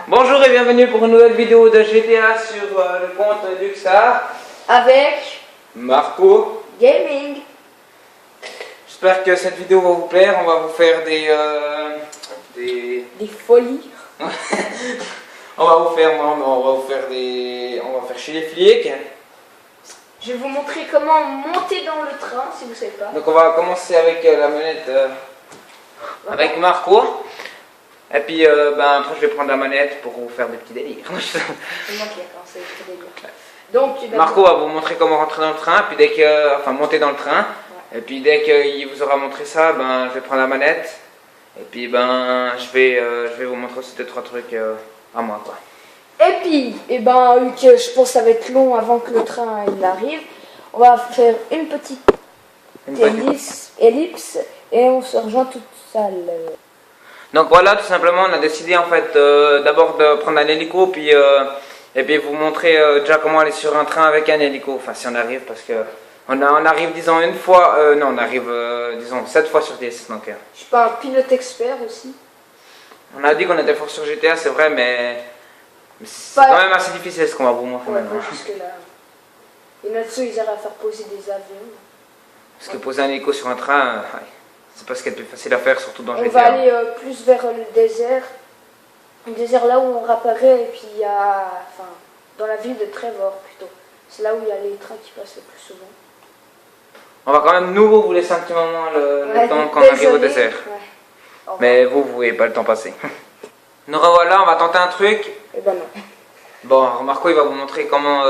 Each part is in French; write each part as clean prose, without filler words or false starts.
Bonjour et bienvenue pour une nouvelle vidéo de GTA sur le compte Luxar avec Marco Gaming. J'espère que cette vidéo va vous plaire. On va vous faire des folies. on va vous faire chez les flics. Je vais vous montrer comment monter dans le train si vous ne savez pas. Donc on va commencer avec la manette avec Marco. Et puis après je vais prendre la manette pour vous faire des petits délires. C'est moi qui ai commencé avec le délire. Donc, Marco va vous montrer comment rentrer dans le train, puis dès que, enfin monter dans le train. Ouais. Et puis dès qu'il vous aura montré ça, je vais prendre la manette. Et puis je vais vous montrer aussi 2-3 trucs à moi quoi. Et puis, vu que je pense que ça va être long avant que le train il arrive, on va faire une petite ellipse et on se rejoint toute seule. Donc voilà, tout simplement, on a décidé en fait d'abord de prendre un hélico, et puis vous montrer déjà comment aller sur un train avec un hélico. Enfin, si on arrive, parce que on arrive, disons, une fois, non, on arrive, disons, 7 fois sur 10. Donc, je suis pas un pilote expert aussi. On a dit qu'on était fort sur GTA, c'est vrai, mais c'est quand même assez difficile ce qu'on va vous montrer maintenant. Pas jusque là. Il y en a dessous, ils arrivent à faire poser des avions. Parce que poser un hélico sur un train, c'est pas ce qui est le plus facile à faire, surtout dans GTA. On va aller plus vers le désert. Le désert là où on réapparaît, et puis il y a, dans la ville de Trevor plutôt. C'est là où il y a les trains qui passent le plus souvent. On va quand même nous vous laisser un petit moment le temps qu'on arrive au désert. Ouais. Mais vous voyez pas le temps passer. Nous revoilà, on va tenter un truc. Eh ben non. Bon, Marco il va vous montrer comment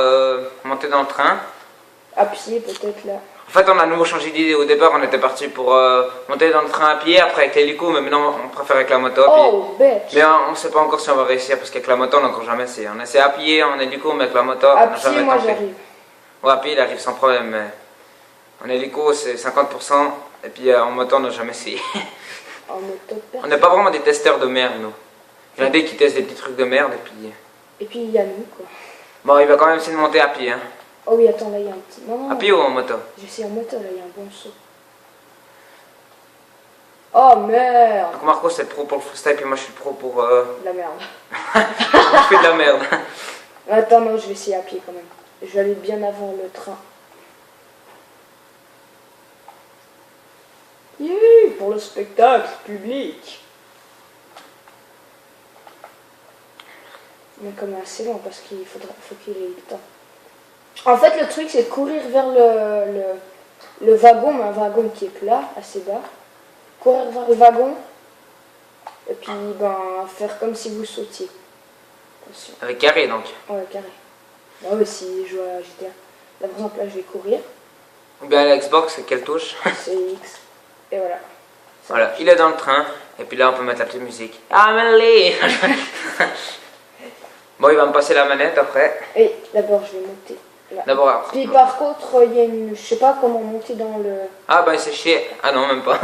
monter dans le train. À pied peut-être là. En fait on a à nouveau changé d'idée. Au départ on était parti pour monter dans le train à pied, après avec l'hélico, mais maintenant on préfère avec la moto. Oh, bête. Mais on sait pas encore si on va réussir parce qu'avec la moto on n'a encore jamais essayé. On essaie à pied, en hélico, mais avec la moto À on n'a pied, jamais moi tenté. j'arrive. Ouais, à pied il arrive sans problème, mais en hélico c'est 50%, et puis en moto on n'a jamais essayé. En moto, On n'est pas vraiment des testeurs de merde nous. Il y en a des qui testent des petits trucs de merde et puis... Et puis il y a nous quoi. Bon, il va quand même essayer de monter à pied, hein. Oh oui, attends, là il y a un petit... Non, À pied ou en moto? je suis en moto, là il y a un bon saut. Oh merde. Donc Marco c'est le pro pour le freestyle, puis moi je suis le pro pour... La merde. Je fais de la merde. Attends, non, je vais essayer à pied quand même. Je vais aller bien avant le train. Pour le spectacle public. Mais comme assez long parce qu'il faut qu'il ait le temps. En fait, le truc c'est de courir vers le wagon, mais un wagon qui est plat, assez bas. Courir vers le wagon et puis faire comme si vous sautiez. Attention. Avec carré donc. Ouais, carré. Bah oui, si je joue à GTA. Là, par exemple, là je vais courir. Ou bien à la Xbox, quelle touche? C'est X. Et voilà. Voilà, il est dans le train, et puis là on peut mettre la petite musique. Amélie. Bon, il va me passer la manette après. Et d'abord je vais monter là. D'abord. Puis par contre, il y a une... Je sais pas comment monter dans le... Ah bah c'est chier. Ah non, même pas.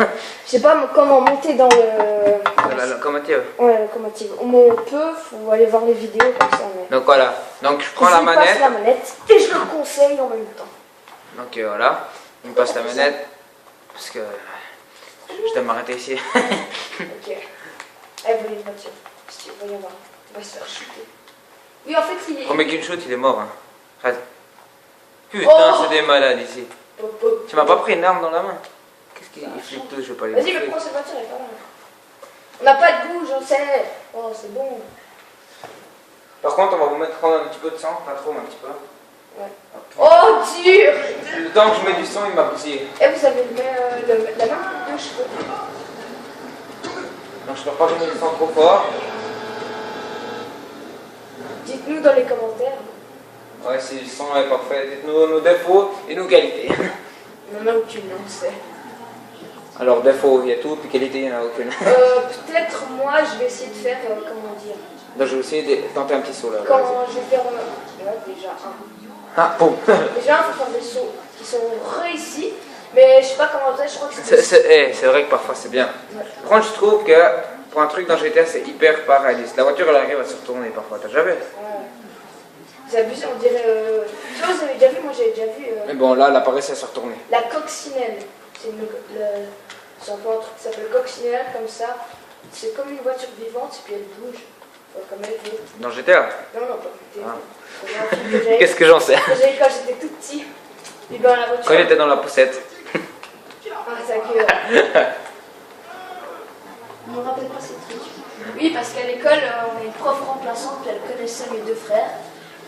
Je sais pas comment monter dans le... La locomotive. Ouais, la locomotive. On peut, faut aller voir les vidéos comme ça. Mais... Donc voilà, donc je prends la Je lui passe manette. la manette et je le conseille en même temps. Donc voilà, il me passe la manette. Parce que je dois m'arrêter ici. Ok. Elle voulait une voiture. Si tu veux y avoir, on va se faire shooter. Oui, en fait, il est... Premier qu'une shoot, il est mort. Hein. Arrête. Putain, Oh, c'est des malades ici. Tu m'as pas pris une arme dans la main? Qu'est-ce qu'il flippe tout? Je vais pas les Vas-y, bouffer. mais prends cette voiture, elle est pas mal. On n'a pas de goût, j'en sais. Oh, c'est bon. Par contre, on va vous mettre prendre un petit peu de sang, pas trop, mais un petit peu. Ouais. Oh, dur. Le temps que je mets du sang, il m'a bousillé. Et vous avez la main gauche. Donc je peux pas donner du sang trop fort. Dites-nous dans les commentaires. Ouais, si le son est parfait, dites-nous nos défauts et nos qualités. Il n'y en a aucune, on sait. Alors, défauts, il y a tout, puis qualité, il n'y en a aucune. Peut-être moi, je vais essayer de faire, comment dire. Donc je vais essayer de tenter un petit saut là. Quand je vais faire. Ouais, déjà un. Ah, boum. Déjà, il faut faire des sauts qui sont réussis. Mais je sais pas comment dire, je crois que c'est. C'est vrai que parfois c'est bien. Ouais. Par contre, je trouve que pour un truc dans GTA, c'est hyper pas réaliste. La voiture, elle arrive à se retourner parfois, t'as déjà vu? Ouais. C'est abusé, on dirait. Tu vois, vous avez déjà vu, moi j'ai déjà vu. Mais bon, là, elle a pas réussi à se retourner. La coccinelle. C'est un peu un truc qui s'appelle coccinelle, comme ça. C'est comme une voiture vivante, et puis elle bouge. Comme elle dit. Dans GTA. Non, non, pas GTA. Ah. Qu'est-ce que j'en sais? J'avais quand j'étais tout petit. Et ben la voiture. Quand il était dans la poussette. Ah, ça gueule. Je me rappelle pas ces trucs. Oui, parce qu'à l'école, on a une prof remplaçante, puis elle connaissait mes deux frères.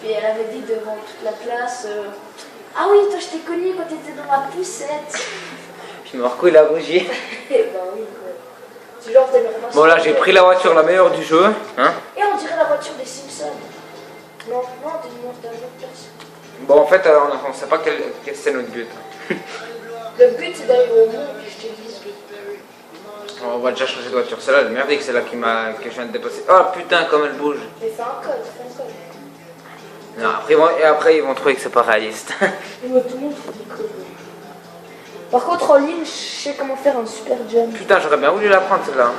Puis elle avait dit devant toute la classe ah oui, toi je t'ai connu quand t'étais dans la poussette. Puis Marco il a rougi. Eh ben oui, quoi. Du genre t'aimerais pas. Bon là j'ai pris la voiture la meilleure du jeu. Hein. Et on dirait la voiture des Simpsons. Non, non, d'un autre place. Bon en fait on sait pas quel c'est notre but. Le but c'est d'aller au monde, puis je te dis. On va déjà changer de voiture. Celle-là, elle est merdique, celle-là que je viens de dépasser. Oh putain, comme elle bouge. Mais fais un code, fais un code. Non, après ils vont trouver que c'est pas réaliste. Mais tout le monde fait des codes. Par contre, en ligne, je sais comment faire un super jump. Putain, j'aurais bien voulu la prendre celle-là.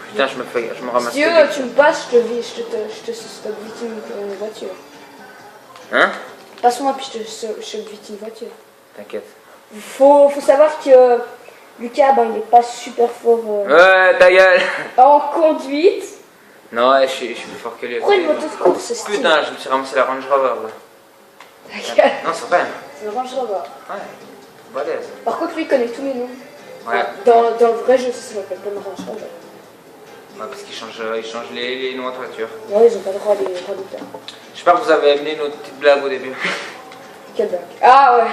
Putain, je me ramasse. Si tu veux, tu me passes, je te stoppe vite une voiture. Hein? Passe-moi, puis je te stoppe vite une voiture. T'inquiète. Faut savoir que Lucas, ben, il est pas super fort Ouais, ta gueule. en conduite. Non, ouais, je suis plus fort que lui. Pourquoi une moto de course, c'est stylé? Putain, je me suis ramassé la Range Rover là. Ta gueule. Non, c'est vrai. C'est le Range Rover. Ouais, balèze. Par contre, lui, il connaît tous les noms. Ouais. Dans le vrai jeu, ça s'appelle pas le Range Rover. Ouais, parce qu'ils changent les noms de voiture. Ouais, ils ont pas le droit de les rajouter. J'espère que vous avez amené notre petite blague au début. Quelle blague. Ah ouais.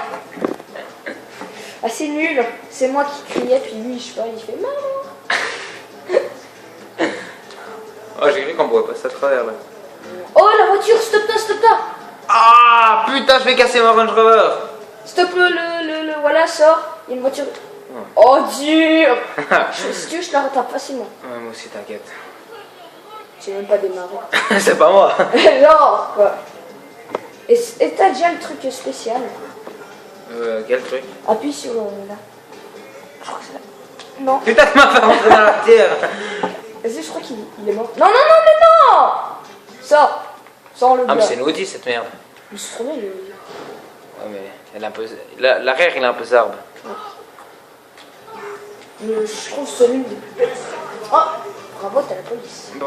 Ah, c'est nul. C'est moi qui criais, puis lui, je sais pas, il fait maman. Oh, j'ai cru qu'on pouvait passer à travers là. Oh, la voiture, stop-toi, stop-toi. Ah putain, je vais casser ma Range Rover. Stop voilà, sors. Il y a une voiture. Oh, dur. Si tu veux, je la rattrape facilement. Ouais, moi aussi, t'inquiète. J'ai même pas démarré. C'est pas moi. Genre, quoi. Et t'as déjà le truc spécial. Quel truc? Appuie sur là. Je crois que c'est là. Non. Putain, tu m'as fait rentrer dans la terre. Vas-y, je crois qu'il est mort. Non, non, non, mais non. Sors. Sors le Ah, mais gars. c'est une Audi cette merde. Mais c'est trop bien, le... Ouais, mais elle est un peu. L'arrière, il est un peu zarbe. Je trouve ce l'une des plus belles. Oh, bravo, t'as la police. Bon,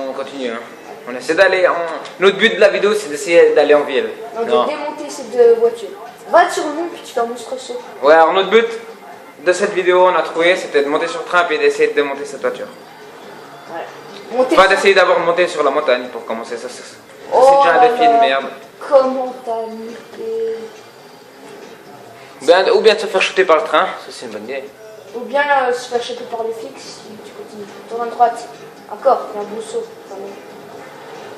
on continue. Hein. On essaie d'aller en. Notre but de la vidéo, c'est d'essayer d'aller en ville. Non, de démonter ces deux voitures. Va sur le monde, puis tu fais un monstre saut. Ouais, alors notre but de cette vidéo, on a trouvé, c'était de monter sur le train et d'essayer de démonter cette voiture. Ouais. Monter Pas d'essayer d'abord de monter sur la montagne pour commencer. Ça, c'est Oh déjà un là défi de là. merde. Comment t'as niqué? Ou bien de se faire shooter par le train, ça c'est une bonne idée. Ou bien se faire choper par les flics si tu continues. Tourne à droite. Encore, il y a un beau saut. Enfin, non.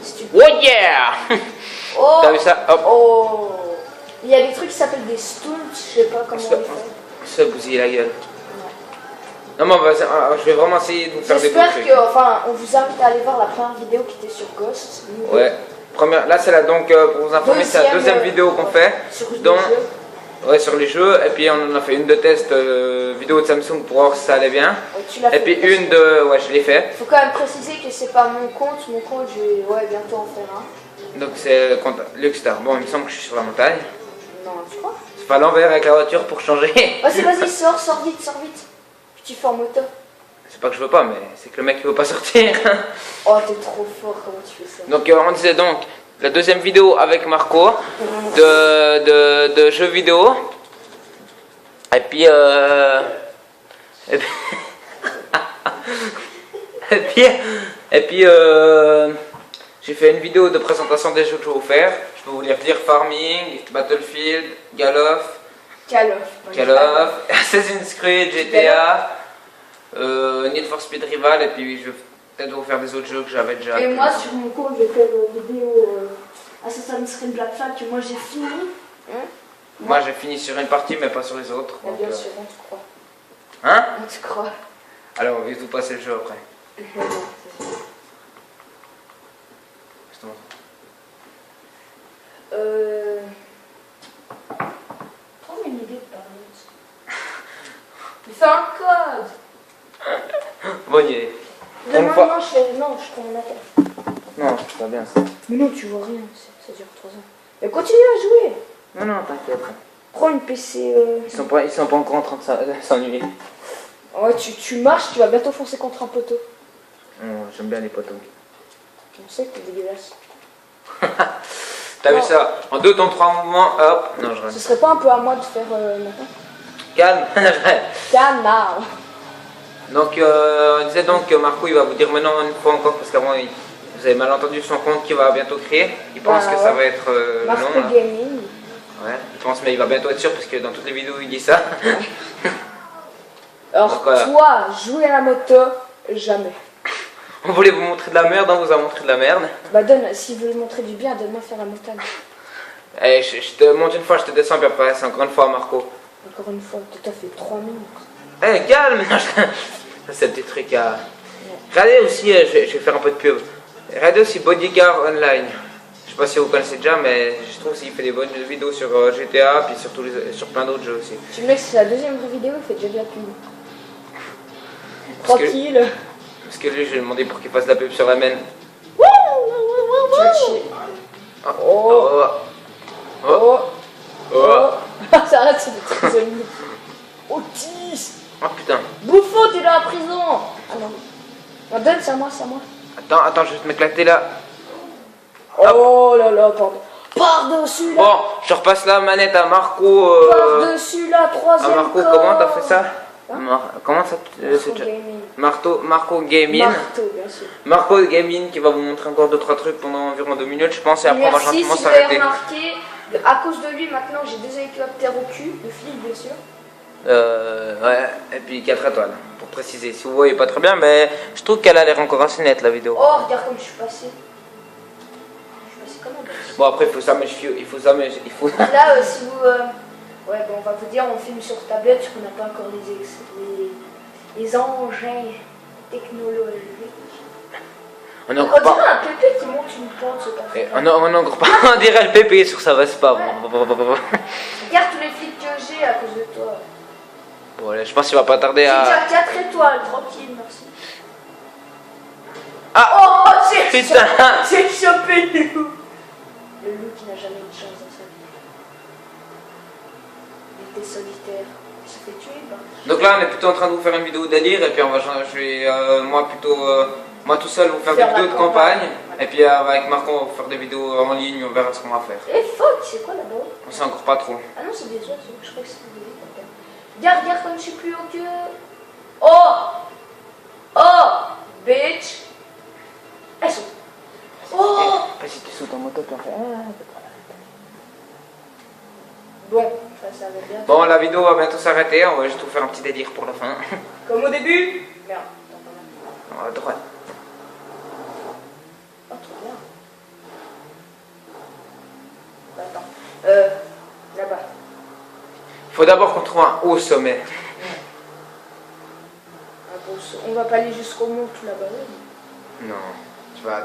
Si tu... Oh yeah. Oh. T'as vu ça? Hop. Oh. Il y a des trucs qui s'appellent des stunts, je sais pas comment on les fait. Se bousiller la gueule. Non mais je vais vraiment essayer de vous faire des bons J'espère trucs. que, enfin, on vous invite à aller voir la première vidéo qui était sur Ghost. Ouais. Là c'est là donc pour vous informer, c'est la deuxième vidéo qu'on fait. Sur les Donc, jeux. ouais, sur les jeux. Et puis on en a fait une de test vidéo de Samsung pour voir si ça allait bien. Ouais, tu l'as Et fait. puis une de. Ouais, je l'ai fait. Faut quand même préciser que c'est pas mon compte. Mon compte, je vais bientôt en faire un. Donc c'est le compte Luxstar. Bon, il me semble que je suis sur la montagne. Non, tu crois? C'est pas à l'envers avec la voiture pour changer. Vas-y, sors vite. Puis tu fais en moto. C'est pas que je veux pas, mais c'est que le mec il veut pas sortir. Oh, t'es trop fort, comment tu fais ça? Donc on disait donc la deuxième vidéo avec Marco de jeux vidéo. Et puis et puis j'ai fait une vidéo de présentation des jeux que je vais vous faire. Je peux vous les redire: Farming, Battlefield, Call of, Assassin's Creed, GTA, Need for Speed Rival, et puis je vais peut-être vous faire des autres jeux que j'avais déjà. Et moi, sur mon compte, je vais faire une vidéo Assassin's Creed Black Flag que moi j'ai fini. Moi j'ai fini sur une partie mais pas sur les autres. Ah, Donc, bien sûr, on te croit. Hein? On te croit. Alors on va vous passer le jeu après. Non, c'est ça. Je te montre. Trouve une idée de parler. Mais fais un code. Bonne idée. Non, Une fois- je prends mon appel. Non, c'est pas bien ça. Mais non, tu vois rien, ça dure 3 ans. Mais continue à jouer. Non, t'inquiète. Prends une PC. Ils sont pas encore en train de s'ennuyer. Ouais, tu marches, tu vas bientôt foncer contre un poteau. J'aime bien les potos. On sait que t'es dégueulasse. T'as vu Non. ça? En 2 temps 3 mouvements, hop. Non, je rêve. Ce serait pas un peu à moi de faire maintenant? Calme. Canard. Donc, on disait donc que Marco il va vous dire maintenant une fois encore, parce qu'avant vous avez mal entendu son compte qu'il va bientôt créer. Il pense Bah, que ça va être Marco long. Là. Gaming. Ouais, je pense, mais il va bientôt être sûr parce que dans toutes les vidéos il dit ça. Alors Donc, voilà. toi, jouer à la moto, jamais. On voulait vous montrer de la merde, on vous a montré de la merde. Bah donne, s'il veut montrer du bien, donne-moi faire la montagne. Eh, je te monte une fois, je te descends, puis après c'est encore une fois Marco. Encore une fois, tout à fait 3 minutes. Eh, calme. Ça c'est le petit truc à... Regardez aussi, je vais faire un peu de pub. Regardez aussi Bodyguard Online. Je sais pas si vous connaissez déjà, mais je trouve qu'il fait des bonnes vidéos sur GTA, puis sur plein d'autres jeux aussi. Tu me mets que c'est la deuxième vraie vidéo, il fait déjà de la pub. Parce que- Tranquille. Parce que lui, je lui ai demandé pour qu'il fasse de la pub sur la mienne. Tu vas chier. Oh. Oh. Oh. Oh. Oh. Oh. Ça arrête, c'est des très amis. Otis. Oh, putain. Bouffon, t'es dans la prison. Ah non. Non, donne, c'est à moi, c'est à moi. Attends, je vais te m'éclater là. Oh là là, pardon. Par-dessus là. Bon, je repasse la manette à Marco. Par-dessus la À troisième Marco, corde. comment t'as fait ça? Hein? Comment ça Marco Gaming. Marco Gaming. Marteau, bien sûr. Marco Gaming qui va vous montrer encore 2-3 trucs pendant environ 2 minutes, je pense, et après on va Merci, gentiment si vous avez s'arrêter. remarqué, à cause de lui, maintenant j'ai 2 hélicoptères au cul, de flics bien sûr. Ouais, et puis 4 étoiles, pour préciser. Si vous voyez pas très bien, mais je trouve qu'elle a l'air encore assez nette la vidéo. Oh, regarde comme je suis passé. Je suis passé comment Bon, après, il faut ça, mais il faut. Là, si vous. Ouais, bon, on va vous dire, on filme sur tablette, parce qu'on n'a pas encore les engins technologiques. On est On encore dirait pas. un pépé qui monte une pente, ce café. On est encore pas. On dirait le pépé sur sa Vespa. Regarde tous les flics que j'ai à cause de toi. Bon, allez, je pense qu'il va pas tarder J'ai à. déjà 4 étoiles, tranquille, merci. Ah! Oh, j'ai Putain! J'ai chopé le loup. Le loup qui n'a jamais eu de chance dans sa vie. Il était solitaire. Il s'est fait tuer, bah. Donc là, on est plutôt en train de vous faire une vidéo délire, et puis je vais, moi plutôt, moi tout seul, vous faire des Faire la vidéos de campagne, campagne. et puis avec Marco, on va faire des vidéos en ligne, on verra ce qu'on va faire. Eh, fuck, c'est quoi là-bas? On sait encore pas trop. Ah non, c'est des oiseaux. Je crois que c'est des hélicoptères. Regarde, regarde comme je suis plus haut que. Oh! Oh! Bitch! Elles sont. Oh! Si tu sautes en moto, tu en fais. Bon, ça va bien. Bon, la vidéo va bientôt s'arrêter, on va juste vous faire un petit délire pour la fin. Comme au début? Merde. Attends, quand même. À droite. Oh, trop bien. Bah, attends. Là-bas. Faut d'abord qu'on trouve un haut sommet. Un beau saut. On va pas aller jusqu'au mont tout là-bas. Non, tu vois.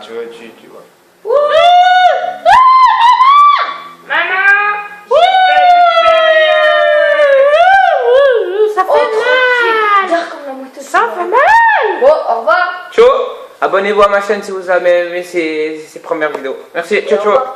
Wouh! Maman! Ça fait Oh, mal. tranquille. Regarde comme la moto. Ça fait mal. Bon, au revoir. Ciao! Abonnez-vous à ma chaîne si vous avez aimé ces premières vidéos. Merci, ciao, Au ciao! revoir.